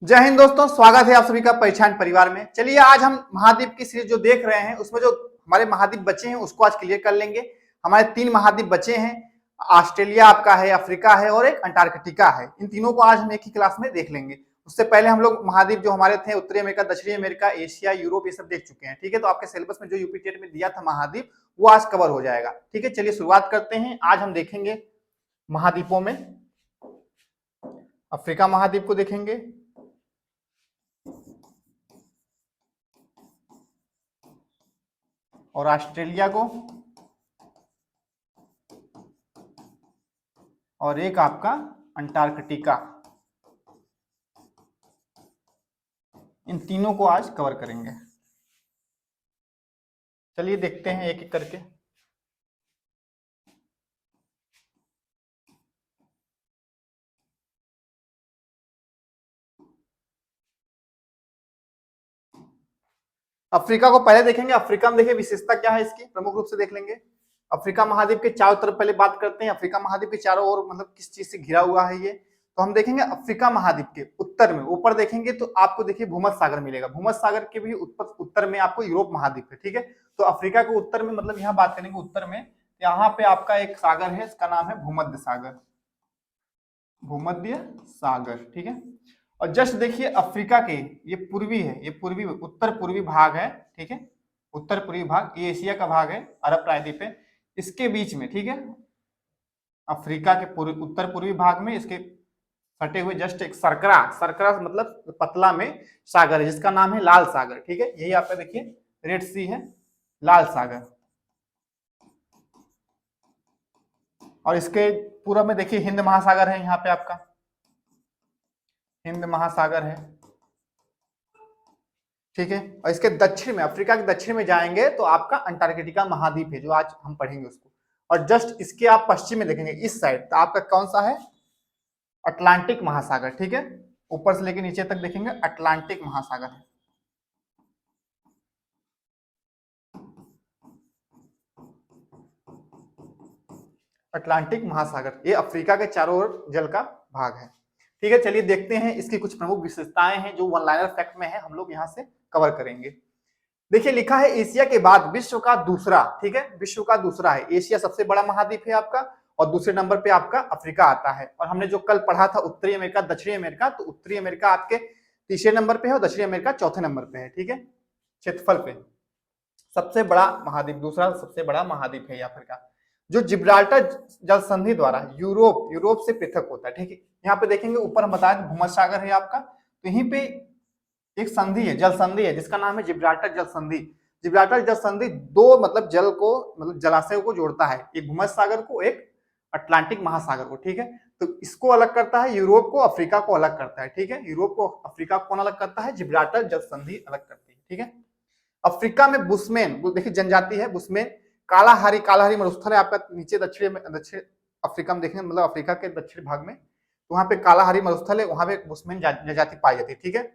जय हिंद दोस्तों, स्वागत है आप सभी का पहचान परिवार में। चलिए आज हम महाद्वीप की सीरीज जो देख रहे हैं उसमें जो हमारे महाद्वीप बचे हैं उसको आज क्लियर कर लेंगे। हमारे 3 महाद्वीप बचे हैं, ऑस्ट्रेलिया आपका है, अफ्रीका है और एक अंटार्कटिका है। इन तीनों को आज हम एक ही क्लास में देख लेंगे। उससे पहले हम लोग महाद्वीप जो हमारे थे उत्तरी अमेरिका, दक्षिणी अमेरिका, एशिया, यूरोप, ये सब देख चुके हैं। ठीक है, तो आपके सिलेबस में जो यूपी टेट में दिया था महाद्वीप वो आज कवर हो जाएगा। ठीक है, चलिए शुरुआत करते हैं। आज हम देखेंगे महाद्वीपों में अफ्रीका महाद्वीप को देखेंगे, और ऑस्ट्रेलिया को, और एक आपका अंटार्कटिका। इन तीनों को आज कवर करेंगे। चलिए देखते हैं एक एक करके। अफ्रीका को पहले देखेंगे। अफ्रीका में देखिए विशेषता क्या है इसकी, प्रमुख रूप से देख लेंगे। अफ्रीका महाद्वीप के चारों तरफ पहले बात करते हैं। अफ्रीका महाद्वीप के चारों ओर मतलब किस चीज से घिरा हुआ है ये, तो हम देखेंगे अफ्रीका महाद्वीप के उत्तर में, ऊपर देखेंगे तो आपको देखिए भूमध्य सागर मिलेगा। भूमध्य सागर के भी उत्तर में आपको यूरोप महाद्वीप है। ठीक है, तो अफ्रीका के उत्तर में मतलब यहाँ बात करेंगे उत्तर में, यहाँ पे आपका एक सागर है, इसका नाम है भूमध्य सागर। भूमध्य सागर, ठीक है। और जस्ट देखिए अफ्रीका के ये पूर्वी है, ये पूर्वी उत्तर पूर्वी भाग है। ठीक है, उत्तर पूर्वी भाग, ये एशिया का भाग है, अरब प्रायद्वीप है, इसके बीच में। ठीक है, अफ्रीका के उत्तर पूर्वी भाग में इसके सटे हुए जस्ट एक सरकरा, सरकरा मतलब पतला में सागर है जिसका नाम है लाल सागर। ठीक है, यही आपका देखिए रेड सी है, लाल सागर। और इसके पूर्व में देखिए हिंद महासागर है, यहाँ पे आपका हिंद महासागर है। ठीक है, और इसके दक्षिण में, अफ्रीका के दक्षिण में जाएंगे तो आपका अंटार्कटिका महाद्वीप है जो आज हम पढ़ेंगे उसको। और जस्ट इसके आप पश्चिम में देखेंगे इस साइड तो आपका कौन सा है, अटलांटिक महासागर। ठीक है, ऊपर से लेकर नीचे तक देखेंगे अटलांटिक महासागर है। अटलांटिक महासागर ये अफ्रीका के चारों ओर जल का भाग है। ठीक है, चलिए देखते हैं इसकी कुछ प्रमुख विशेषताएं हैं जो वन लाइनर फैक्ट में है, हम लोग यहां से कवर करेंगे। देखिए लिखा है एशिया के बाद विश्व का दूसरा। ठीक है, विश्व का दूसरा है, एशिया सबसे बड़ा महाद्वीप है आपका, और दूसरे नंबर पे आपका अफ्रीका आता है। और हमने जो कल पढ़ा था उत्तरी अमेरिका दक्षिणी अमेरिका, तो उत्तरी अमेरिका आपके तीसरे नंबर पे है और दक्षिणी अमेरिका चौथे नंबर पे है। ठीक है, क्षेत्रफल पे सबसे बड़ा महाद्वीप, दूसरा सबसे बड़ा महाद्वीप है अफ्रीका, जो जिब्राल्टर जल संधि द्वारा यूरोप से पृथक होता है। ठीक है, यहाँ पे देखेंगे ऊपर हम बताया भूमध्य सागर है आपका, तो यहीं पे एक संधि है, जल संधि है जिसका नाम है जिब्राल्टर जल संधि। जिब्राल्टर जल संधि दो मतलब जल को मतलब जलाशयों को जोड़ता है, एक भूमध्य सागर को, एक अटलांटिक महासागर को। ठीक है, तो इसको अलग करता है, यूरोप को अफ्रीका को अलग करता है। ठीक है, यूरोप को अफ्रीका को कौन अलग करता है, जिब्राल्टर जल संधि अलग करती है। ठीक है, अफ्रीका में बुशमैन देखिए जनजाति है, बुशमैन कालाहारी मरुस्थल है आपका नीचे दक्षिण अफ्रीका में देखेंगे, मतलब अफ्रीका के दक्षिण भाग में, तो वहां पे कालाहारी मरुस्थल है, वहां पे बुशमैन जनजाति पाई जाती है। ठीक है,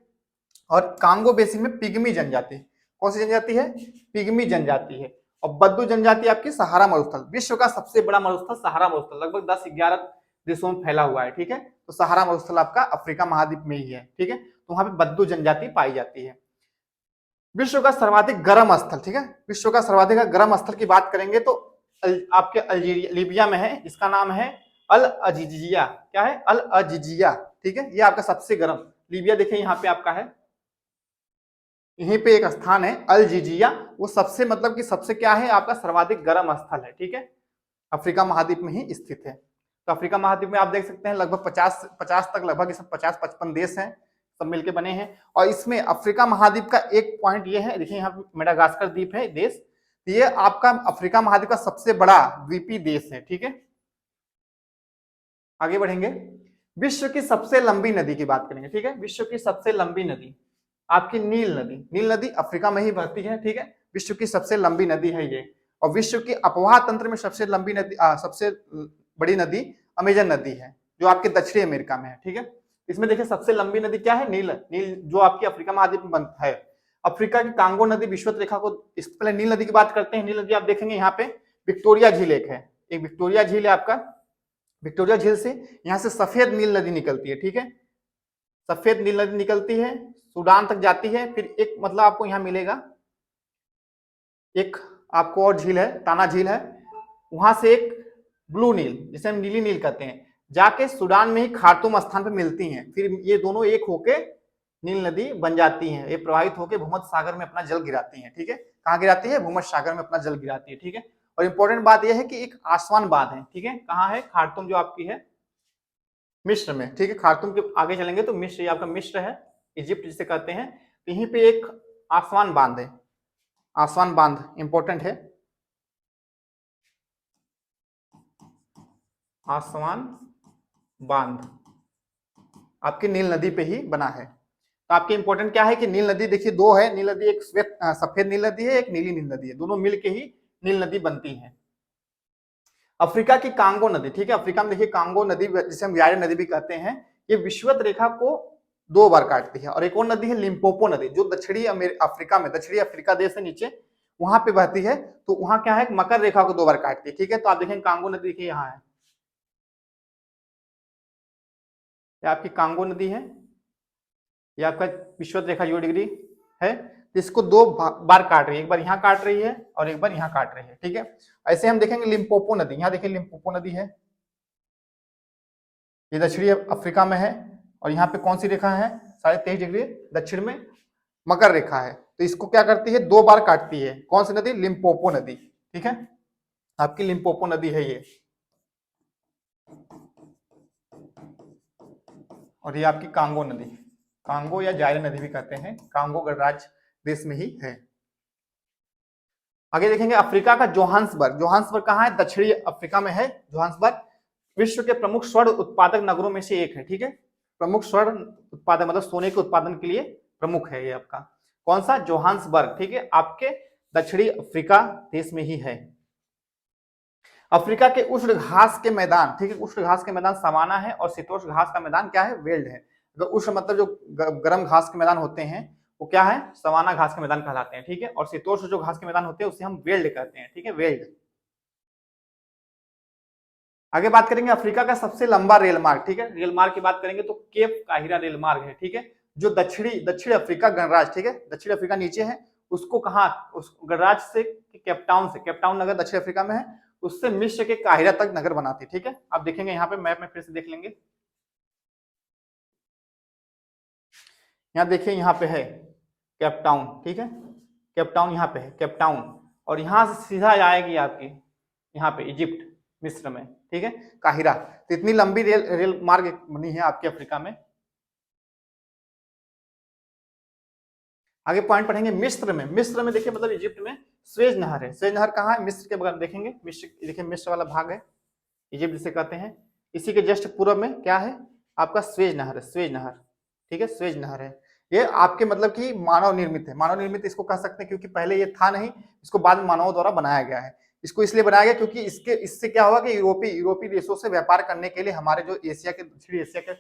और कांगो बेसिन में पिग्मी जनजाति, कौन सी जनजाति है, पिग्मी जनजाति है। और बद्दू जनजाति आपकी सहारा मरुस्थल, विश्व का सबसे बड़ा मरुस्थल सहारा मरुस्थल, लगभग 10-11 देशों में फैला हुआ है। ठीक है, तो सहारा मरुस्थल आपका अफ्रीका महाद्वीप में ही है। ठीक है, तो वहां पे बद्दू जनजाति पाई जाती है। विश्व का सर्वाधिक गर्म स्थल, ठीक है, विश्व का सर्वाधिक गर्म स्थल की बात करेंगे तो आपके अल्जीरिया लीबिया में है, इसका नाम है अल अजीजिया। क्या है, अल अजीजिया। ठीक है, ये आपका सबसे गर्म, लीबिया देखिए यहाँ पे आपका है, यहीं पे एक स्थान है अल्जीजिया, वो सबसे मतलब कि सबसे क्या है आपका सर्वाधिक गर्म स्थल है। ठीक है, अफ्रीका महाद्वीप में ही स्थित है। तो अफ्रीका महाद्वीप में आप देख सकते हैं लगभग 50 तक, लगभग इसमें 50-55 देश हैं, सब मिलके बने हैं। और इसमें अफ्रीका महाद्वीप का एक पॉइंट ये है, देखिए यहाँ मेडागास्कर द्वीप है देश, ये आपका अफ्रीका महाद्वीप का सबसे बड़ा द्वीपी देश है। ठीक है, आगे बढ़ेंगे, विश्व की सबसे लंबी नदी की बात करेंगे। ठीक है, विश्व की सबसे लंबी नदी आपकी नील नदी अफ्रीका में ही बहती है। ठीक है, विश्व की सबसे लंबी नदी है ये। और विश्व की अपवाह तंत्र में सबसे लंबी नदी सबसे बड़ी नदी अमेजन नदी है जो आपके दक्षिणी अमेरिका में है। ठीक है, इसमें देखिए सबसे लंबी नदी क्या है, नील जो आपकी अफ्रीका महाद्वीप में बनता है। अफ्रीका की कांगो नदी विषुवत रेखा को, इससे पहले नील नदी की बात करते हैं। नील नदी आप देखेंगे यहाँ पे विक्टोरिया झील एक है, एक विक्टोरिया झील है आपका, विक्टोरिया झील से यहाँ से सफेद नील नदी निकलती है। ठीक है, सफेद नील नदी निकलती है, सूडान तक जाती है, फिर एक मतलब आपको यहाँ मिलेगा एक आपको और झील है, ताना झील है, वहां से एक ब्लू नील जिसे हम नीली नील कहते हैं जाके सूडान में ही खार्तूम स्थान पर मिलती हैं, फिर ये दोनों एक होके नील नदी बन जाती हैं, ये प्रवाहित होकर भूमध्य सागर में अपना जल गिराती हैं। ठीक है, कहाँ गिराती है? भूमध्य सागर में अपना जल गिराती है। ठीक है, और इंपॉर्टेंट बात यह है कि एक आसवान बांध है। ठीक है, कहाँ है? खार्तूम जो आपकी है मिस्र में। ठीक है, खार्तूम के आगे चलेंगे तो मिस्र, ये आपका मिस्र है, इजिप्ट जिसे कहते हैं, तो यहीं पे एक आसवान बांध है, आसवान बांध इंपॉर्टेंट है, आसवान बांध आपकी नील नदी पे ही बना है। तो आपके इंपॉर्टेंट क्या है कि नील नदी देखिए दो है, नील नदी एक सफेद नील नदी है, एक नीली नील नदी है, दोनों मिलके ही नील नदी बनती है। अफ्रीका की कांगो नदी, ठीक है, अफ्रीका में देखिए कांगो नदी जिसे हम यारे नदी भी कहते हैं, ये विषुवत रेखा को 2 बार काटती है। और एक और नदी है लिम्पोपो नदी जो दक्षिणी अफ्रीका में, दक्षिणी अफ्रीका देश से नीचे वहां पे बहती है, तो वहां क्या है मकर रेखा को 2 बार काटती है। ठीक है, तो आप देखें कांगो नदी देखिए यहाँ है, ये आपकी कांगो नदी है, ये आपका विषुवत रेखा 0 डिग्री है, इसको 2 बार काट रही है, एक बार यहाँ काट रही है और एक बार यहाँ काट रही है। ठीक है, ऐसे हम देखेंगे लिम्पोपो नदी, यहाँ देखिए लिम्पोपो नदी है, ये दक्षिणी अफ्रीका में है, और यहाँ पे कौन सी रेखा है? 23.5 डिग्री दक्षिण में मकर रेखा है, तो इसको क्या करती है? 2 बार काटती है। कौन सी नदी? लिम्पोपो नदी। ठीक है, आपकी लिम्पोपो नदी है ये, और ये आपकी कांगो नदी, कांगो या जायरे नदी भी कहते हैं, कांगो गणराज्य देश में ही है। आगे देखेंगे अफ्रीका का जोहान्सबर्ग, जोहान्सबर्ग कहाँ है? दक्षिणी अफ्रीका में है जोहान्सबर्ग, विश्व के प्रमुख स्वर्ण उत्पादक नगरों में से एक है। ठीक है, प्रमुख स्वर्ण उत्पादक मतलब सोने के उत्पादन के लिए प्रमुख है ये आपका, कौन सा? जोहान्सबर्ग। ठीक है, आपके दक्षिणी अफ्रीका देश में ही है। अफ्रीका के उष्ण घास के मैदान, ठीक है, उष्ण घास के मैदान सवाना है, और शीतोष्ण घास का मैदान क्या है? वेल्ड है। तो उष्ण मतलब जो गर्म घास के मैदान होते हैं वो क्या है? सवाना घास के मैदान कहलाते हैं। ठीक है, और शीतोष्ण जो घास के मैदान होते हैं उसे हम वेल्ड कहते हैं। ठीक है, वेल्ड। आगे बात करेंगे अफ्रीका का सबसे लंबा रेल मार्ग। ठीक है, रेल मार्ग की बात करेंगे तो केप काहिरा रेल मार्ग है। ठीक है, जो दक्षिण अफ्रीका गणराज्य, ठीक है, दक्षिण अफ्रीका नीचे है, उसको कहा, उस गणराज्य से केपटाउन से, केपटाउन नगर दक्षिण अफ्रीका में है, उससे मिस्र के काहिरा तक नगर बनाती। ठीक है, आप देखेंगे यहाँ पे मैप में फिर से देख लेंगे, यहाँ देखिए यहाँ पे है केपटाउन। ठीक है, केपटाउन यहाँ पे है केपटाउन, और यहाँ से सीधा आएगी आपकी यहाँ पे इजिप्ट मिस्र में। ठीक है, काहिरा। तो इतनी लंबी रेल मार्ग बनी है आपके अफ्रीका में। आगे पॉइंट पढ़ेंगे मिस्र में, मिस्र में देखिए मतलब इजिप्ट में स्वेज नहर है। स्वेज नहर कहाँ है? मिस्र के बगल में देखेंगे, मिस्र देखिए मिस्र वाला भाग है, इजिप्ट जिसे कहते हैं, इसी के जस्ट पूर्व में क्या है? आपका स्वेज नहर है, स्वेज नहर। ठीक है, स्वेज नहर है, ये आपके मतलब कि मानव निर्मित है, मानव निर्मित इसको कह सकते हैं क्योंकि पहले ये था नहीं, इसको बाद में मानवों द्वारा बनाया गया है। इसको इसलिए बनाया गया क्योंकि इससे क्या हुआ कि यूरोपीय देशों से व्यापार करने के लिए हमारे जो एशिया के, दक्षिणी एशिया के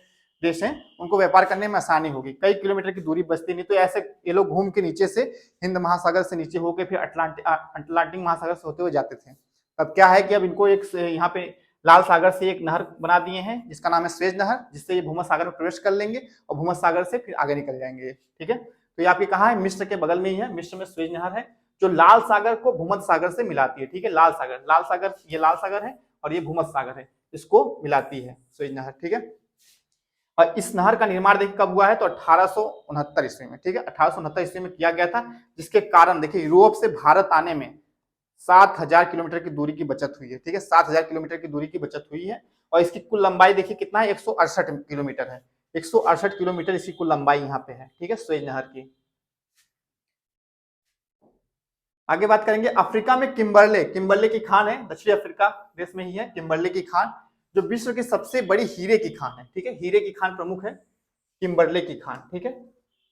देश हैं उनको व्यापार करने में आसानी होगी, कई किलोमीटर की दूरी बचती, नहीं तो ऐसे ये लोग घूम के नीचे से हिंद महासागर से नीचे होकर फिर अटलांटिक महासागर से होते हुए जाते थे। अब क्या है कि अब इनको एक यहाँ पे लाल सागर से एक नहर बना दिए हैं जिसका नाम है स्वेज नहर, जिससे ये भूमध्य सागर में प्रवेश कर लेंगे और भूमध्य सागर से फिर आगे निकल जाएंगे। ठीक है, तो ये आपके कहाँ है? मिस्र के बगल में ही है, मिस्र में स्वेज नहर है जो लाल सागर को भूमध्य सागर से मिलाती है। ठीक है, लाल सागर, ये लाल सागर है और ये भूमध्य सागर है, इसको मिलाती है स्वेज नहर। ठीक है, और इस नहर का निर्माण देखिए कब हुआ है? तो 1869 ईस्वी में। ठीक है, 1869 ईस्वी में किया गया था, जिसके कारण देखिए यूरोप से भारत आने में 7000 किलोमीटर की दूरी की बचत हुई है। ठीक है, 7000 किलोमीटर की दूरी की बचत हुई है, और इसकी कुल लंबाई देखिए कितना है? 168 किलोमीटर है, 168 किलोमीटर इसकी कुल लंबाई यहाँ पे है। ठीक है, स्वेज नहर की। आगे बात करेंगे अफ्रीका में किम्बरले, किम्बरले की खान है, दक्षिणी अफ्रीका देश में ही है किम्बरले की खान, जो विश्व की सबसे बड़ी हीरे की खान है। ठीक है, हीरे की खान प्रमुख है किम्बरले की खान। ठीक है,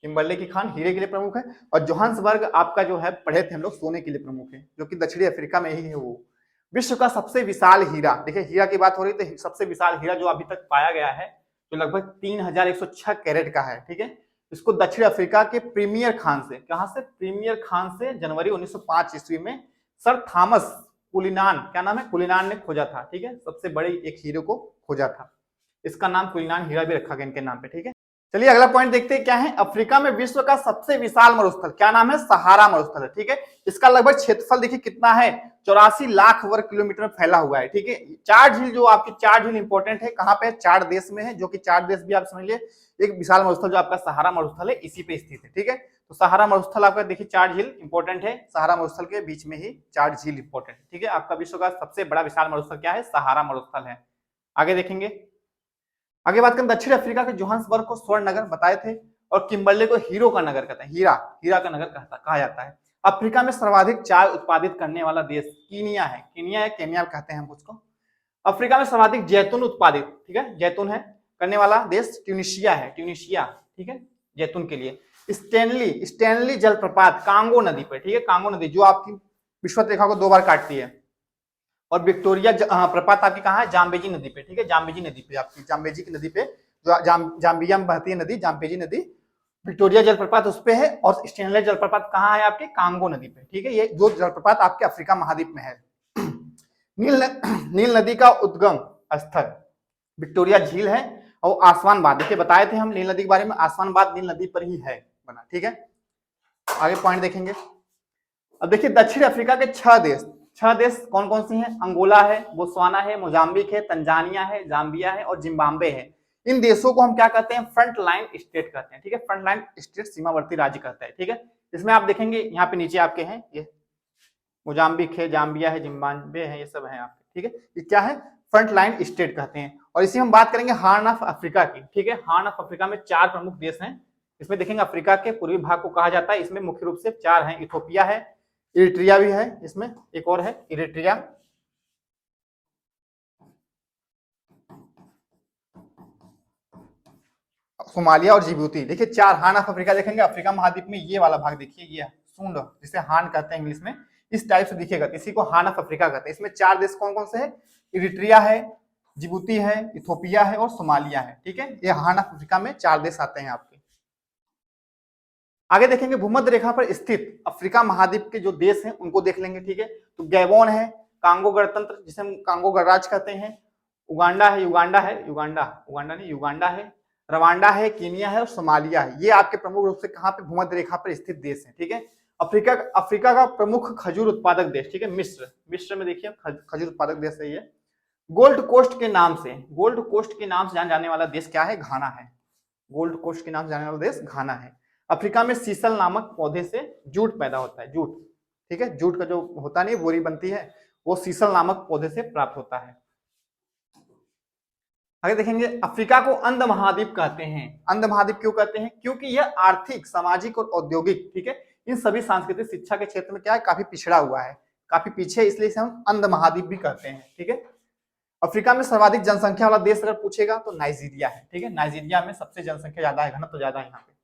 किम्बरले की खान हीरे के लिए प्रमुख है, और जोहान्सबर्ग आपका जो है पढ़े थे हम लोग सोने के लिए प्रमुख है, जो कि दक्षिणी अफ्रीका में ही है। वो विश्व का सबसे विशाल हीरा, देखिए हीरा की बात हो रही है तो सबसे विशाल हीरा जो अभी तक पाया गया है जो लगभग 3106 कैरेट का है। ठीक है, इसको दक्षिण अफ्रीका के प्रीमियर खान से, कहां से? प्रीमियर खान से जनवरी 1905 ईस्वी में सर थॉमस कुलिनान, क्या नाम है? कुलिनान ने खोजा था। ठीक है, सबसे बड़े एक हीरे को खोजा था, इसका नाम कुलिनान हीरा भी रखा गया इनके नाम पे। ठीक है। चलिए अगला पॉइंट देखते हैं क्या है। अफ्रीका में विश्व का सबसे विशाल मरुस्थल क्या नाम है? सहारा मरुस्थल है। ठीक है, इसका लगभग क्षेत्रफल देखिए कितना है, 84 लाख वर्ग किलोमीटर में फैला हुआ है। ठीक है, चार झील जो आपकी चार झील इंपॉर्टेंट है, कहां पे? चार देश में है, जो कि चार देश भी आप समझ लिए। एक विशाल मरुस्थल जो आपका सहारा मरुस्थल है इसी पे स्थित है। ठीक है, तो सहारा मरुस्थल आपका देखिए चार झील इंपॉर्टेंट है, सहारा मरुस्थल के बीच में ही चार झील इंपॉर्टेंट है। ठीक है, आपका विश्व का सबसे बड़ा विशाल मरुस्थल क्या है? सहारा मरुस्थल है। आगे देखेंगे, आगे बात करें दक्षिण अफ्रीका के जोहान्सबर्ग को स्वर्ण नगर बताए थे, और किम्बरले को हीरो का नगर कहते हैं, हीरा का नगर कहा जाता है। अफ्रीका में सर्वाधिक चाय उत्पादित करने वाला देश कीनिया है। कीनिया या केनिया कहते हैं हम उसको। अफ्रीका में सर्वाधिक जैतून उत्पादित, ठीक है, जैतून है करने वाला देश ट्यूनिशिया है, ट्यूनिशिया। ठीक है, जैतून के लिए। स्टैनली जलप्रपात कांगो नदी पर, ठीक है, कांगो नदी जो आपकी विषुवत रेखा को दो बार काटती है। और विक्टोरिया प्रपात आपकी कहाँ है? जाम्बेजी नदी पे। ठीक है, जाम्बेजी नदी पे, आपकी जाम्बेजी की नदी पे जो जाम्बिया में बहती है नदी, जाम्बेजी नदी। विक्टोरिया जलप्रपात उस पे है, और स्टेनले जलप्रपात कहाँ है? आपके कांगो नदी पे। ठीक है, ये दो जलप्रपात आपके अफ्रीका महाद्वीप में है। नील नदी का उद्गम स्थल विक्टोरिया झील है, और आसवानबाद देखिए बताए थे हम नील नदी के बारे में, आसवानबाद नील नदी पर ही है बना। ठीक है, आगे पॉइंट देखेंगे। अब देखिए दक्षिण अफ्रीका के छह देश कौन कौन से हैं? अंगोला है, बोत्सवाना है, मोजाम्बिक है, तंजानिया है, जाम्बिया है और जिम्बाब्वे है। इन देशों को हम क्या कहते हैं? फ्रंट लाइन स्टेट कहते हैं। ठीक है, फ्रंट लाइन स्टेट सीमावर्ती राज्य कहते हैं। ठीक है, इसमें आप देखेंगे यहाँ पे नीचे आपके हैं ये मोजाम्बिक है, जाम्बिया है, जिम्बाब्वे है, ये सब है आपके। ठीक है, ये क्या है? फ्रंट लाइन स्टेट कहते हैं। और इसी हम बात करेंगे हार्न ऑफ अफ्रीका की। ठीक है, हार्न ऑफ अफ्रीका में चार प्रमुख देश हैं। इसमें देखेंगे अफ्रीका के पूर्वी भाग को कहा जाता है, इसमें मुख्य रूप से चार हैं। इथोपिया है, इरिट्रिया भी है, इसमें एक और है इरिट्रिया, सोमालिया और जिबूती। देखिए चार हार्न ऑफ अफ्रीका देखेंगे अफ्रीका महाद्वीप में, ये वाला भाग देखिए, ये सूंड जिसे हार्न कहते हैं इंग्लिश में, इस टाइप से दिखेगा, इसी को हार्न ऑफ अफ्रीका कहते हैं। इसमें चार देश कौन कौन से हैं? इरिट्रिया है, जिबूती है, इथोपिया है और सोमालिया है। ठीक है, ये हार्न ऑफ अफ्रीका में चार देश आते हैं आपके। आगे देखेंगे भूमध्य रेखा पर स्थित अफ्रीका महाद्वीप के जो देश हैं उनको देख लेंगे। ठीक है, तो गैबोन है, कांगो गणतंत्र जिसे हम कांगो गणराज्य कहते हैं, उगांडा है, उगांडा नहीं युगांडा है, रवांडा है, कीनिया है और सोमालिया है। ये आपके प्रमुख रूप से कहां पे? भूमध्य रेखा पर स्थित देश हैं। ठीक है, अफ्रीका का प्रमुख खजूर उत्पादक देश, ठीक है, मिस्र में देखिए खजूर उत्पादक देश है ये। गोल्ड कोस्ट के नाम से जाने जाने वाला देश क्या है? घाना है। गोल्ड कोस्ट के नाम से जाने वाला देश घाना है। अफ्रीका में सीसल नामक पौधे से जूट पैदा होता है, जूट। ठीक है, जूट का जो होता नहीं बोरी बनती है, वो सीसल नामक पौधे से प्राप्त होता है। आगे देखेंगे अफ्रीका को अंध महाद्वीप कहते हैं। अंध महाद्वीप क्यों कहते हैं? क्योंकि यह आर्थिक, सामाजिक और औद्योगिक, ठीक है, इन सभी सांस्कृतिक शिक्षा के क्षेत्र में क्या है? काफी पिछड़ा हुआ है, काफी पीछे, इसलिए इसे हम अंध महाद्वीप भी कहते हैं। ठीक है, अफ्रीका में सर्वाधिक जनसंख्या वाला देश अगर पूछेगा तो नाइजीरिया है। ठीक है, नाइजीरिया में सबसे जनसंख्या ज्यादा है, घनत्व तो ज्यादा है यहाँ पे।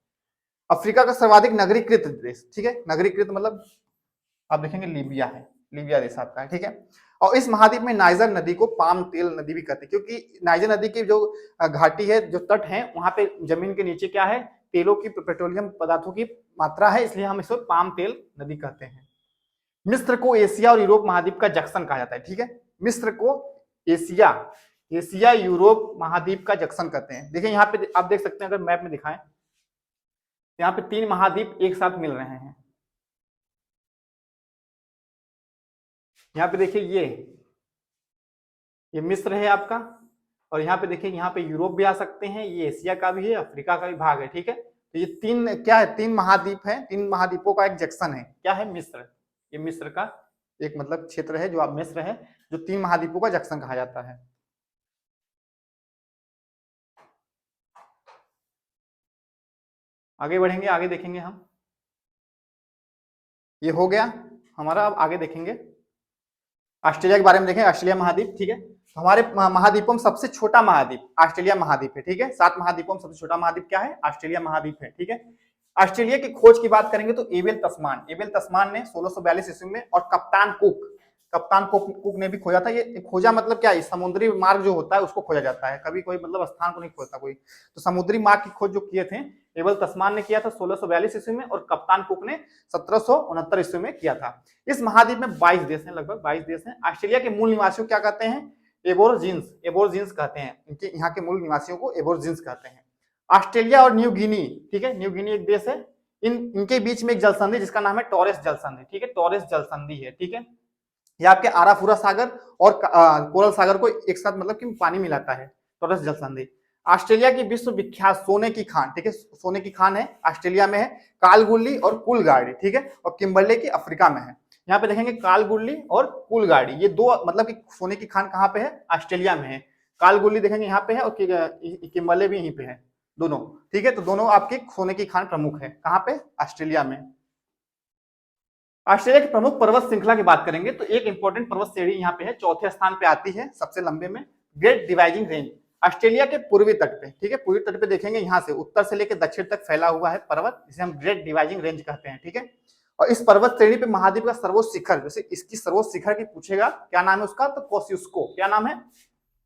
अफ्रीका का सर्वाधिक नगरीकृत देश, ठीक है, नगरीकृत मतलब आप देखेंगे लीबिया है, लीबिया देश आपका है। ठीक है, और इस महाद्वीप में नाइजर नदी को पाम तेल नदी भी कहते हैं, क्योंकि नाइजर नदी की जो घाटी है, जो तट है, वहां पे जमीन के नीचे क्या है? तेलों की, पेट्रोलियम पदार्थों की मात्रा है, इसलिए हम इसे पाम तेल नदी कहते हैं। मिस्र को एशिया और यूरोप महाद्वीप का जंक्शन कहा जाता है। ठीक है, मिस्र को एशिया यूरोप महाद्वीप का जंक्शन कहते हैं। देखिए यहाँ पे आप देख सकते हैं, अगर मैप में दिखाएं, यहाँ पे तीन महाद्वीप एक साथ मिल रहे हैं। यहाँ पे देखिए ये मिस्र है आपका, और यहाँ पे देखिए, यहाँ पे यूरोप भी आ सकते हैं, ये एशिया का भी है, अफ्रीका का भी भाग है। ठीक है, तो ये तीन क्या है? तीन महाद्वीप है, तीन महाद्वीपों का एक जंक्शन है। क्या है? मिस्र। ये मिस्र का एक मतलब क्षेत्र है, जो आप मिस्र है, जो तीन महाद्वीपों का जंक्शन कहा जाता है। आगे बढ़ेंगे, आगे देखेंगे हम, ये हो गया हमारा। अब आगे देखेंगे ऑस्ट्रेलिया के बारे में। देखें ऑस्ट्रेलिया महाद्वीप, ठीक है, तो हमारे महाद्वीपों में सबसे छोटा महाद्वीप ऑस्ट्रेलिया महाद्वीप है। ठीक है, 7 महाद्वीपों में सबसे छोटा महाद्वीप क्या है? ऑस्ट्रेलिया महाद्वीप है। ठीक है, ऑस्ट्रेलिया की खोज की बात करेंगे तो एबेल तस्मान ने 1642 ईस्वी में, और कप्तान कुक ने भी खोजा था। ये खोजा मतलब क्या है? समुद्री मार्ग जो होता है उसको खोजा जाता है, कभी कोई मतलब स्थान को नहीं खोजता कोई। तो समुद्री मार्ग की खोज जो किए थे एबेल तस्मान ने किया था 1642 ईस्वी में, और कप्तान कुक ने 1769 ईस्वी में किया था। इस महाद्वीप में 22 देश हैं, लगभग 22 देश हैं। ऑस्ट्रेलिया के मूल निवासियों क्या कहते हैं? एबोरजिन्स कहते हैं। इनके यहाँ के मूल निवासियों को एबोरजिन्स कहते हैं। ऑस्ट्रेलिया और न्यू गिनी, ठीक है, न्यू गिनी एक देश है, इनके बीच में एक जल संधि जिसका नाम है टॉरेस जल संधि, ठीक है, टॉरेस जल संधि है, ठीक है। ये आपके आराफुरा सागर और कोरल सागर को एक साथ मतलब कि पानी मिलाता है, टॉरेस जल संधि। ऑस्ट्रेलिया की विश्व विख्यात सोने की खान, ठीक है, सोने की खान है ऑस्ट्रेलिया में है, कालगुल्ली और कुलगाड़ी, ठीक है, और किम्बरले की अफ्रीका में है। यहाँ पे देखेंगे कालगुल्ली और कुलगाड़ी, ये दो मतलब कि सोने की खान कहाँ पे है, ऑस्ट्रेलिया में है। कालगुल्ली देखेंगे यहाँ पे है और किम्बरले भी यहीं पे है, दोनों, ठीक है। तो दोनों आपकी सोने की खान प्रमुख है, कहाँ पे, ऑस्ट्रेलिया में। ऑस्ट्रेलिया की प्रमुख पर्वत श्रृंखला की बात करेंगे तो एक इंपॉर्टेंट पर्वत श्रेणी यहाँ पे है, चौथे स्थान पे आती है सबसे लंबे में, ग्रेट डिवाइडिंग रेंज, ऑस्ट्रेलिया के पूर्वी तट पे, ठीक है, पूर्वी तट पे देखेंगे यहाँ से उत्तर से लेकर दक्षिण तक फैला हुआ है पर्वत, जिसे हम ग्रेट डिवाइडिंग रेंज कहते हैं, ठीक है। और इस पर्वत श्रेणी पे महाद्वीप का सर्वोच्च शिखर, जैसे इसकी सर्वोच्च शिखर की पूछेगा क्या नाम है उसका, तो कोस्युस्को, क्या नाम है,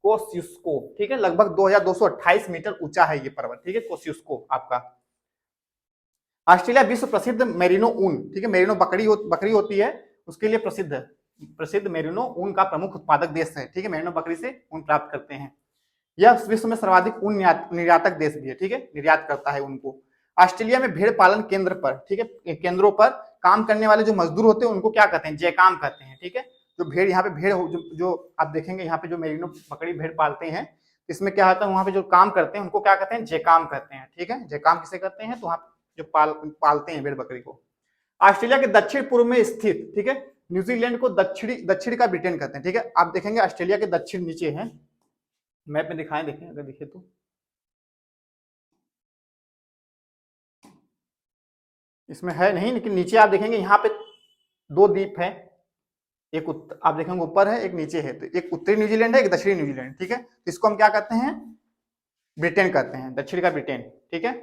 कोस्युस्को, ठीक है, लगभग 2228 मीटर ऊंचा है ये पर्वत, ठीक है, कोस्युस्को आपका। ऑस्ट्रेलिया विश्व प्रसिद्ध मेरिनो ऊन, ठीक है, मेरिनो बकरी होती है, उसके लिए प्रसिद्ध मेरिनो ऊन का प्रमुख उत्पादक देश है, ठीक है, मेरिनो बकरी से ऊन प्राप्त करते हैं। यह विश्व में सर्वाधिक ऊन निर्यातक देश भी है, ठीक है, निर्यात करता है उनको। ऑस्ट्रेलिया में भेड़ पालन केंद्र पर, ठीक है, केंद्रों पर काम करने वाले जो मजदूर होते हैं उनको क्या कहते हैं, जयकाम कहते हैं, ठीक है। जो भेड़ यहाँ पे भेड़ जो आप देखेंगे यहाँ पे जो मेरिनो बकरी भेड़ पालते हैं, इसमें क्या होता है, वहां पे जो काम करते हैं उनको क्या कहते हैं, जयकाम कहते हैं, ठीक है, जयकाम किसे कहते हैं, तो वहां जो पालते हैं भेड़ बकरी को। ऑस्ट्रेलिया के दक्षिण पूर्व में स्थित, ठीक है, न्यूजीलैंड को दक्षिण का ब्रिटेन कहते हैं, ठीक है। आप देखेंगे ऑस्ट्रेलिया के दक्षिण नीचे है, मैप में दिखाएं, देखें अगर दिखे तो, इसमें है नहीं, लेकिन नीचे आप देखेंगे यहाँ पे दो द्वीप है, एक आप देखेंगे ऊपर है, एक नीचे है, तो एक उत्तरी न्यूजीलैंड है, एक दक्षिणी न्यूजीलैंड, ठीक है। तो इसको हम क्या कहते हैं, ब्रिटेन कहते हैं, दक्षिण का ब्रिटेन, ठीक है।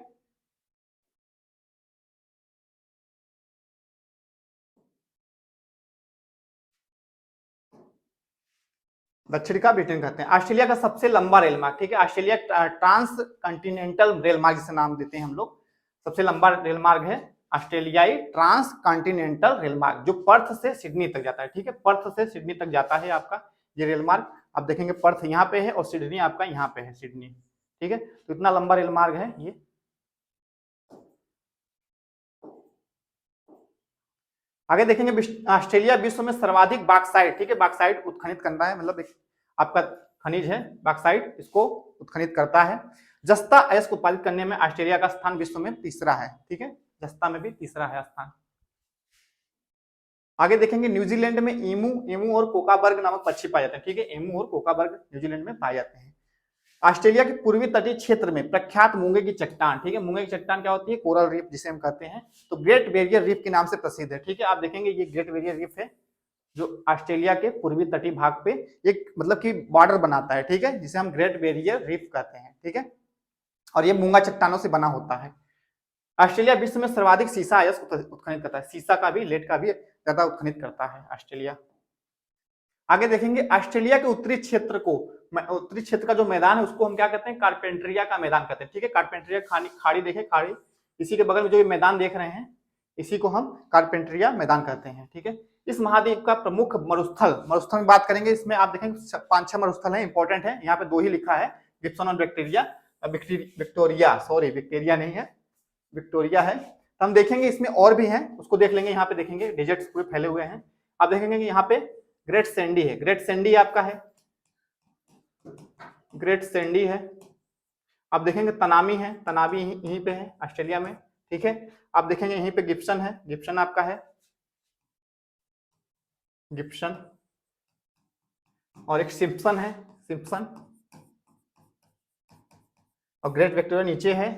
दक्षिण का ब्रिटेन कहते हैं। ऑस्ट्रेलिया का सबसे लंबा रेल मार्ग, ठीक है, ऑस्ट्रेलिया ट्रांस कंटिनेंटल रेल मार्ग जिसे नाम देते हैं हम लोग, सबसे लंबा रेल मार्ग है ऑस्ट्रेलियाई ट्रांस कॉन्टिनेंटल रेल मार्ग, जो पर्थ से सिडनी तक जाता है, ठीक है, पर्थ से सिडनी तक जाता है आपका ये रेल मार्ग। आप देखेंगे पर्थ यहाँ पे है और सिडनी आपका यहाँ पे है, सिडनी, ठीक है। तो इतना लंबा रेल मार्ग है ये। आगे देखेंगे ऑस्ट्रेलिया विश्व में सर्वाधिक बॉक्साइट, ठीक है, बॉक्साइट उत्खनित करता है, मतलब आपका खनिज है बॉक्साइट, इसको उत्खनित करता है। जस्ता अयस्क उत्पादित करने में ऑस्ट्रेलिया का स्थान विश्व में तीसरा है, ठीक है, जस्ता में भी तीसरा है स्थान। आगे देखेंगे न्यूजीलैंड में एमू और कोकाबर्ग नामक पक्षी पाए जाते हैं, ठीक है, एमू और कोकाबर्ग न्यूजीलैंड में पाए जाते हैं। ऑस्ट्रेलिया के पूर्वी तटीय क्षेत्र में प्रख्यात मूंगे की चट्टान, ठीक है, मूंगे की चट्टान क्या होती है, कोरल रीफ जिसे हम कहते हैं, तो ग्रेट बैरियर रीफ के नाम से प्रसिद्ध है, ठीक है। आप देखेंगे ये ग्रेट बैरियर रीफ है जो ऑस्ट्रेलिया के पूर्वी तटीय भाग पे एक मतलब कि बॉर्डर बनाता है, ठीक है, जिसे हम ग्रेट बैरियर रीफ कहते हैं, ठीक है, और ये मूंगा चट्टानों से बना होता है। ऑस्ट्रेलिया विश्व में सर्वाधिक सीसा अयस्क उत्खनित करता है, सीसा का भी, लेड का भी ज्यादा उत्खनित करता है ऑस्ट्रेलिया। आगे देखेंगे ऑस्ट्रेलिया के उत्तरी क्षेत्र को, उत्तरी क्षेत्र का जो मैदान है उसको हम क्या कहते हैं, कारपेंट्रिया का मैदान कहते हैं, ठीक है, कारपेंट्रिया खाड़ी देखे, खाड़ी, इसी के बगल में जो मैदान देख रहे हैं इसी को हम कारपेंट्रिया मैदान कहते हैं, ठीक है। इस महाद्वीप का प्रमुख मरुस्थल में बात करेंगे, इसमें आप देखेंगे 5-6 मरुस्थल है, इंपॉर्टेंट है, यहाँ पे 2 ही लिखा है, गिब्सन और विक्टोरिया नहीं है, विक्टोरिया है। तो हम देखेंगे इसमें और भी हैं, उसको देख लेंगे, यहाँ पे देखेंगे डेजर्ट्स पूरे फैले हुए हैं। आप देखेंगे कि यहाँ पे ग्रेट सैंडी है, ग्रेट सैंडी आपका है, ग्रेट सैंडी है। आप देखेंगे तनामी है, तनाबी यहीं पे है ऑस्ट्रेलिया में, ठीक है। आप देखेंगे यहीं पे गिब्सन है, गिब्सन आपका है, गिब्सन, और एक सिम्पसन है, सिम्पसन, और ग्रेट विक्टोरिया नीचे है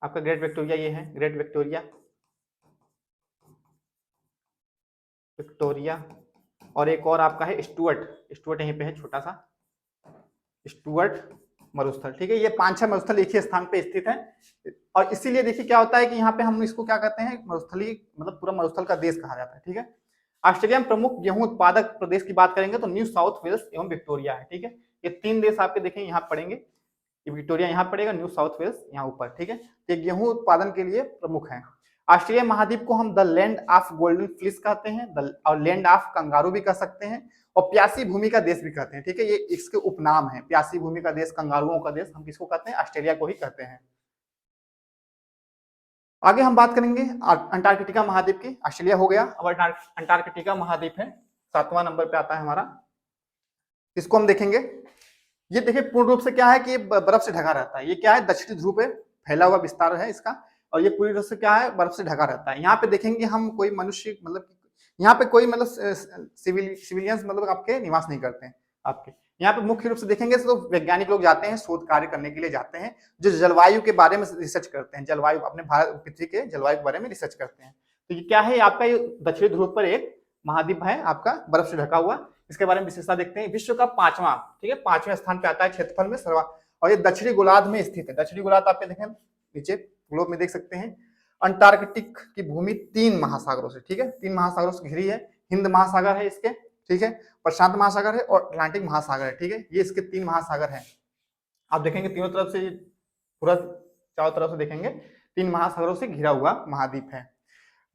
आपका, ग्रेट विक्टोरिया ये है, ग्रेट विक्टोरिया, विक्टोरिया, और एक और आपका है स्टुअर्ट यहीं पे है, छोटा सा स्टुअर्ट मरुस्थल, ठीक है। ये 5-6 मरुस्थल एक ही स्थान पे स्थित है, और इसीलिए देखिए क्या होता है कि यहाँ पे हम इसको क्या कहते हैं, मरुस्थली मतलब पूरा मरुस्थल का देश कहा जाता है, ठीक है। ऑस्ट्रेलिया में प्रमुख गेहूं उत्पादक प्रदेश की बात करेंगे तो न्यू साउथ वेल्स एवं विक्टोरिया है, ठीक है। ये 3 देश आपके देखें यहाँ पड़ेंगे, विक्टोरिया यहाँ पड़ेगा, न्यू साउथ वेल्स यहाँ ऊपर, ठीक है। ये गेहूं उत्पादन के लिए प्रमुख है। ऑस्ट्रेलिया महाद्वीप को हम the land of golden fleece कहते हैं, और लैंड ऑफ कंगारू भी कह सकते हैं, और प्यासी भूमि का देश भी कहते हैं, ठीक है, ये इसके उपनाम है, प्यासी भूमि का देश, कंगारुओं का देश, हम किसको कहते हैं, ऑस्ट्रेलिया को ही कहते हैं। आगे हम बात करेंगे अंटार्कटिका महाद्वीप की। ऑस्ट्रेलिया हो गया, अब अंटार्कटिका महाद्वीप है, 7वां नंबर पे आता है हमारा। इसको हम देखेंगे। ये देखिए पूर्ण रूप से क्या है कि ये बर्फ से ढका रहता है। ये क्या है, दक्षिणी ध्रुव पे फैला हुआ विस्तार है इसका, और ये पूरी तरह से क्या है, बर्फ से ढका रहता है। यहाँ पे देखेंगे हम कोई मनुष्य मतलब यहाँ पे कोई मतलब सिविलियंस मतलब आपके निवास नहीं करते हैं आपके। यहाँ पे मुख्य रूप से देखेंगे तो वैज्ञानिक लोग जाते हैं, शोध कार्य करने के लिए जाते हैं, जो जलवायु के बारे में रिसर्च करते हैं, जलवायु अपने भारत पृथ्वी के जलवायु के बारे में रिसर्च करते हैं। तो ये क्या है, आपका ये दक्षिणी ध्रुव पर एक महाद्वीप है आपका, बर्फ से ढका हुआ। इसके बारे में विशेषता देखते हैं। विश्व का 5वां, ठीक है, 5वें स्थान पे आता है क्षेत्रफल में सर्वा, और ये दक्षिणी गोलार्ध में स्थित है। दक्षिणी गोलार्ध आप देखें नीचे ग्लोब में देख सकते हैं। अंटार्कटिक की भूमि 3 महासागरों से, ठीक है, 3 महासागरों से घिरी है। हिंद महासागर है इसके, ठीक है, प्रशांत महासागर है और अटलांटिक महासागर है, ठीक है, ये इसके 3 महासागर हैं। आप देखेंगे तीनों तरफ से, पूरा चारों तरफ से देखेंगे 3 महासागरों से घिरा हुआ महाद्वीप है।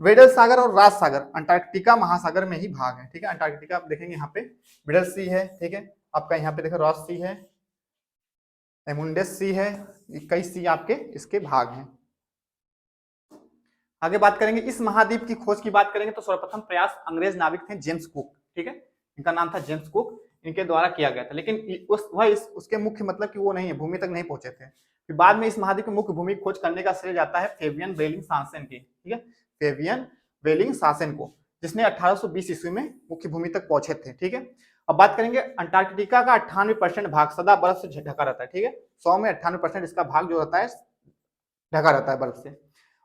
वेडल सागर और राज सागर अंटार्कटिका महासागर में ही भाग है, ठीक है। अंटार्कटिका आप देखेंगे यहाँ पे वेडल सी है, ठीक है, आपका यहाँ पे देखो रॉस सी है, एमुंडस सी है, कई सी आपके इसके भाग हैं। आगे बात करेंगे इस महाद्वीप की खोज की बात करेंगे तो सर्वप्रथम प्रयास अंग्रेज नाविक थे जेम्स कुक, ठीक है, इनका नाम था जेम्स कुक, इनके द्वारा किया गया था। लेकिन उसके मुख्य मतलब कि वो नहीं है, भूमि तक नहीं पहुंचे थे। फिर बाद में इस महाद्वीप की मुख्य भूमि खोज करने का श्रेय जाता है फेबियन बेलिंग सांसेन की, ठीक है, फेबियन बेलिंग सांसेन को, जिसने 1820 ईस्वी में मुख्य भूमि तक पहुंचे थे, ठीक है। अब बात करेंगे अंटार्कटिका का 98% भाग सदा बर्फ से ढका रहता है, ठीक है, 100 में 98% इसका भाग जो रहता है ढका रहता है बर्फ से,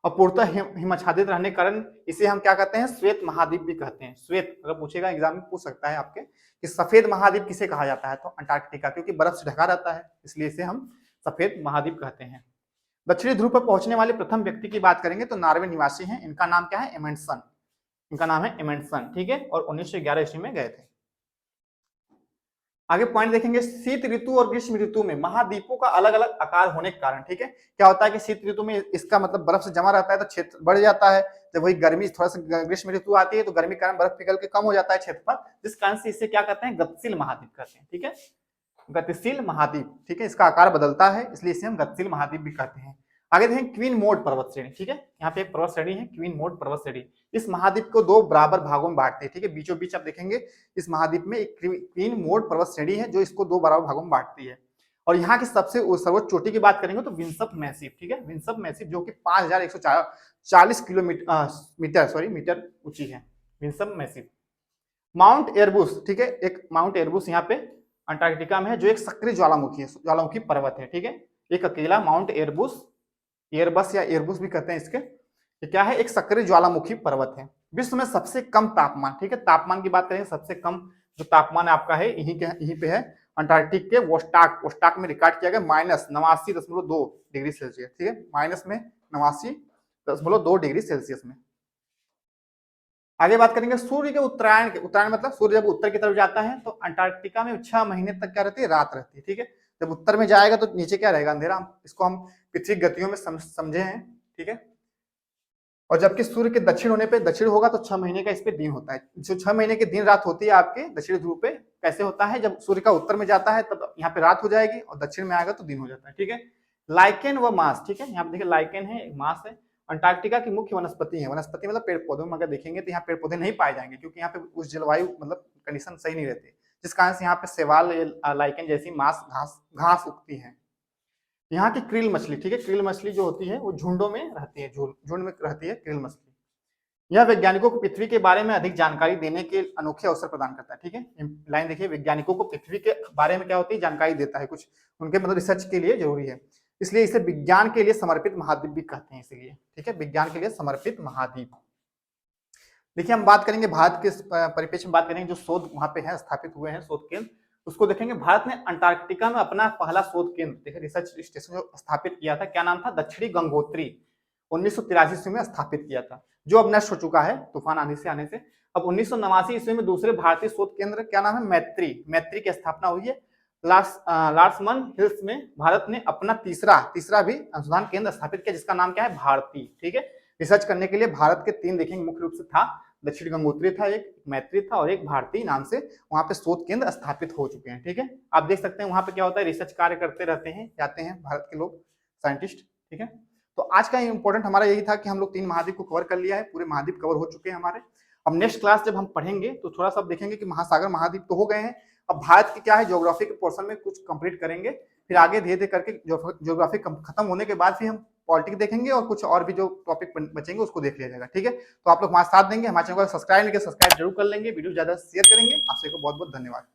और पूर्णतः हिमाच्छादित रहने के कारण इसे हम क्या कहते हैं, श्वेत महाद्वीप भी कहते हैं। श्वेत अगर पूछेगा एग्जाम में पूछ सकता है आपके कि सफेद महाद्वीप किसे कहा जाता है, तो अंटार्कटिका, क्योंकि बर्फ से ढका रहता है इसलिए इसे हम सफेद महाद्वीप कहते हैं। दक्षिणी ध्रुव पर पहुंचने वाले प्रथम व्यक्ति की बात करेंगे तो नॉर्वे निवासी हैं, इनका नाम क्या है, एमेंडसन, इनका नाम है एमेंडसन, ठीक है, और 1911 ईस्वी में गए थे। आगे पॉइंट देखेंगे, शीत ऋतु और ग्रीष्म ऋतु में महाद्वीपों का अलग अलग आकार होने के कारण, ठीक है, क्या होता है कि शीत ऋतु में इसका मतलब बर्फ से जमा रहता है तो क्षेत्र बढ़ जाता है, जब वही गर्मी थोड़ा सा ग्रीष्म ऋतु आती है तो गर्मी के कारण बर्फ पिघल के कम हो जाता है क्षेत्रफल, जिस कारण से इसे क्या कहते हैं, गतिशील महाद्वीप कहते हैं, ठीक है, गतिशील महाद्वीप, ठीक है, इसका आकार बदलता है इसलिए इसे हम गतिशील महाद्वीप भी कहते हैं। आगे देखें क्वीन मोड पर्वत श्रेणी, ठीक है, यहाँ पे एक पर्वत श्रेणी है क्वीन मोड पर्वत श्रेणी, इस महाद्वीप को 2 बराबर भागों में बांटते हैं, ठीक है, बीचों बीच आप देखेंगे इस महाद्वीप में एक क्वीन मोड पर्वत श्रेणी है जो इसको 2 बराबर भागों में बांटती है। और यहाँ की सबसे सर्वोच्च चोटी की बात करेंगे तो विंसप मैसिव, ठीक है, विंसप मैसिव जो कि 5140 मीटर ऊंची है, विंसप मैसिव। माउंट एयरबस, ठीक है, एक माउंट एयरबस यहाँ पे अंटार्कटिका में है जो एक सक्रिय ज्वालामुखी है, ज्वालामुखी पर्वत है, ठीक है, एक अकेला माउंट एयरबस, एयरबस या एयरबस भी कहते हैं इसके, ये क्या है, एक सक्रिय ज्वालामुखी पर्वत है। विश्व में सबसे कम तापमान, ठीक है, तापमान की बात करें सबसे कम जो तापमान आपका है यहीं पे है अंटार्कटिक के वोस्टाक में रिकॉर्ड किया गया -89.2 डिग्री सेल्सियस, ठीक है, -89.2 डिग्री सेल्सियस में। आगे बात करेंगे सूर्य के उत्तरायण मतलब सूर्य जब उत्तर की तरफ जाता है तो अंटार्कटिका में 6 महीने तक क्या रहती है, रात रहती है, ठीक है, जब उत्तर में जाएगा तो नीचे क्या रहेगा, अंधेरा। इसको हम पृथ्वी गतियों में समझे हैं, ठीक है, और जबकि सूर्य के दक्षिण होने पे दक्षिण होगा तो 6 महीने का इस पे दिन होता है। जो 6 महीने के दिन रात होती है आपके दक्षिण ध्रुव पे, कैसे होता है, जब सूर्य का उत्तर में जाता है तब यहाँ पे रात हो जाएगी और दक्षिण में आएगा तो दिन हो जाता है, ठीक है। लाइकेन व मास, ठीक है, यहाँ पे देखिए लाइकेन है, मास है। अंटार्कटिका की मुख्य वनस्पति है, वनस्पति मतलब पेड़ पौधों में अगर देखेंगे तो यहाँ पेड़ पौधे नहीं पाए जाएंगे क्योंकि यहाँ पे उस जलवायु मतलब कंडीशन सही नहीं रहती, जिस कारण से यहाँ पे शैवाल लाइकेन जैसी मास घास उगती है। यहाँ की क्रिल मछली, ठीक है, क्रिल मछली जो होती है वो झुंडों में रहती है, झुंड में रहती है क्रिल मछली। यह वैज्ञानिकों को पृथ्वी के बारे में अधिक जानकारी देने के अनोखे अवसर प्रदान करता है, ठीक है, लाइन देखिए, वैज्ञानिकों को पृथ्वी के बारे में क्या होती है, जानकारी देता है, कुछ उनके मतलब रिसर्च के लिए जरूरी है, इसलिए इसे विज्ञान के लिए समर्पित महाद्वीप भी कहते हैं, इसलिए, ठीक है, विज्ञान के लिए समर्पित महाद्वीप। देखिए हम बात करेंगे भारत के परिप्रेक्ष्य में बात करेंगे, जो शोध वहां पे है स्थापित हुए हैं शोध केंद्र, उसको देखेंगे। भारत ने अंटार्कटिका में अपना पहला शोध केंद्र, देखिए रिसर्च स्टेशन जो स्थापित किया था, क्या नाम था, दक्षिणी गंगोत्री, 1983 ईस्वी में स्थापित किया था, जो अब नष्ट हो चुका है तूफान आने से आने से। अब 1989 ईस्वी में दूसरे भारतीय शोध केंद्र, क्या नाम है, मैत्री की स्थापना हुई है लार्समन हिल्स में। भारत ने अपना तीसरा भी अनुसंधान केंद्र स्थापित किया जिसका नाम क्या है, भारती, ठीक है। रिसर्च करने के लिए भारत के 3 देखेंगे मुख्य रूप से था, दक्षिण गंगोत्री था, एक मैत्री था और एक भारती नाम से वहां पे शोध केंद्र स्थापित हो चुके हैं, ठीक है। आप देख सकते हैं वहां पे क्या होता है, रिसर्च कार्य करते रहते हैं, जाते हैं भारत के लोग साइंटिस्ट, ठीक है। तो आज का इंपॉर्टेंट हमारा यही था कि हम लोग 3 महाद्वीप को कवर कर लिया है, पूरे महाद्वीप कवर हो चुके हैं हमारे। अब नेक्स्ट क्लास जब हम पढ़ेंगे तो थोड़ा सा देखेंगे कि महासागर महाद्वीप तो हो गए हैं, अब भारत की क्या है ज्योग्राफी के पोर्शन में कुछ कंप्लीट करेंगे, फिर आगे धीरे धीरे करके ज्योग्राफी खत्म होने के बाद फिर हम पॉलिटिक्स देखेंगे और कुछ और भी जो टॉपिक बचेंगे उसको देख लिया जाएगा। ठीक है, तो आप लोग हमारे साथ देंगे, हमारे चैनल को सब्सक्राइब नहीं किया सब्सक्राइब जरूर कर लेंगे, वीडियो ज्यादा शेयर करेंगे। आप सबको बहुत बहुत धन्यवाद।